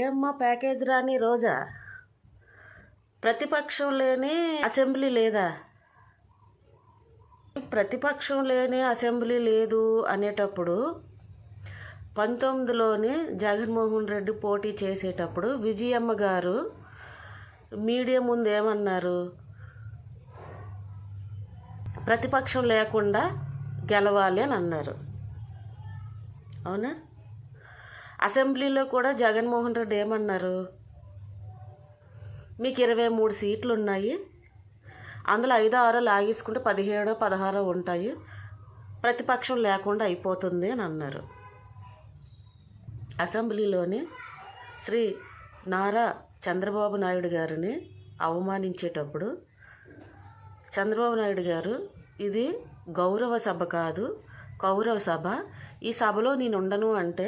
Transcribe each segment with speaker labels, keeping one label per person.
Speaker 1: ఏమ్మా ప్యాకేజ్ రాని రోజా, ప్రతిపక్షం లేని అసెంబ్లీ లేదా? ప్రతిపక్షం లేని అసెంబ్లీ లేదు అనేటప్పుడు 19లోని జగన్మోహన్ రెడ్డి పోటీ చేసేటప్పుడు విజయమ్మ గారు మీడియా ముందు ఏమన్నారు? ప్రతిపక్షం లేకుండా గెలవాలి అని అన్నారు. అవునా? అసెంబ్లీలో కూడా జగన్మోహన్ రెడ్డి ఏమన్నారు? మీకు 23 సీట్లు ఉన్నాయి, అందులో 5-6 లాగేసుకుంటే 17-16 ఉంటాయి, ప్రతిపక్షం లేకుండా అయిపోతుంది అని అన్నారు. అసెంబ్లీలోని శ్రీ నారా చంద్రబాబు నాయుడు గారిని అవమానించేటప్పుడు చంద్రబాబు నాయుడు గారు, ఇది గౌరవ సభ కాదు, కౌరవ సభ, ఈ సభలో నేను ఉండను అంటే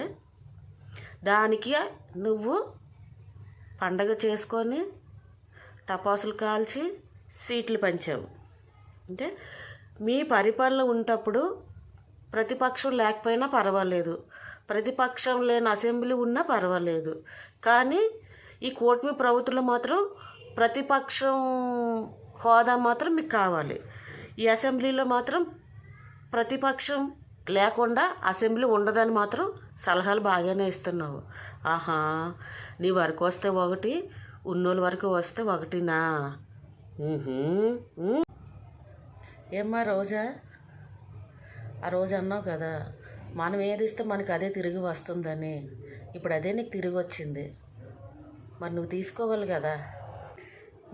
Speaker 1: దానికి నువ్వు పండగ చేసుకొని టపాసులు కాల్చి స్వీట్లు పంచావు. అంటే మీ పరిపాలన ఉన్నప్పుడు ప్రతిపక్షం లేకపోయినా పర్వాలేదు, ప్రతిపక్షం లేని అసెంబ్లీ ఉన్నా పర్వాలేదు, కానీ ఈ కూటమి ప్రభుత్వంలో మాత్రం ప్రతిపక్షం హోదా మాత్రం మీకు కావాలి. ఈ అసెంబ్లీలో మాత్రం ప్రతిపక్షం లేకుండా అసెంబ్లీ ఉండదని మాత్రం సలహాలు బాగానే ఇస్తున్నావు. ఆహా, నీ వరకు వస్తే ఒకటి, ఉన్నోళ్ళ వరకు వస్తే ఒకటినా? ఏమ్మా రోజా, ఆ రోజు అన్నావు కదా మనం ఏది ఇస్తే మనకు అదే తిరిగి వస్తుందని. ఇప్పుడు అదే నీకు తిరిగి వచ్చింది, మరి నువ్వు తీసుకోవాలి కదా.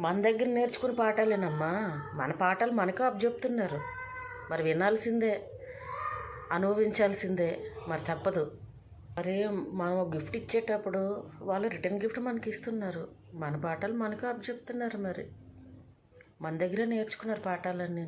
Speaker 1: మన దగ్గర నేర్చుకునే పాఠాలేనమ్మా, మన పాఠాలు మనకు అప్పచెప్తున్నారు, మరి వినాల్సిందే, అనుభవించాల్సిందే, మరి తప్పదు. మరి మనం గిఫ్ట్ ఇచ్చేటప్పుడు వాళ్ళు రిటర్న్ గిఫ్ట్ మనకి ఇస్తున్నారు, మన పాఠాలు మనకు అప్పచెప్తున్నారు, మరి మన దగ్గరే నేర్చుకున్నారు పాఠాలన్నీ.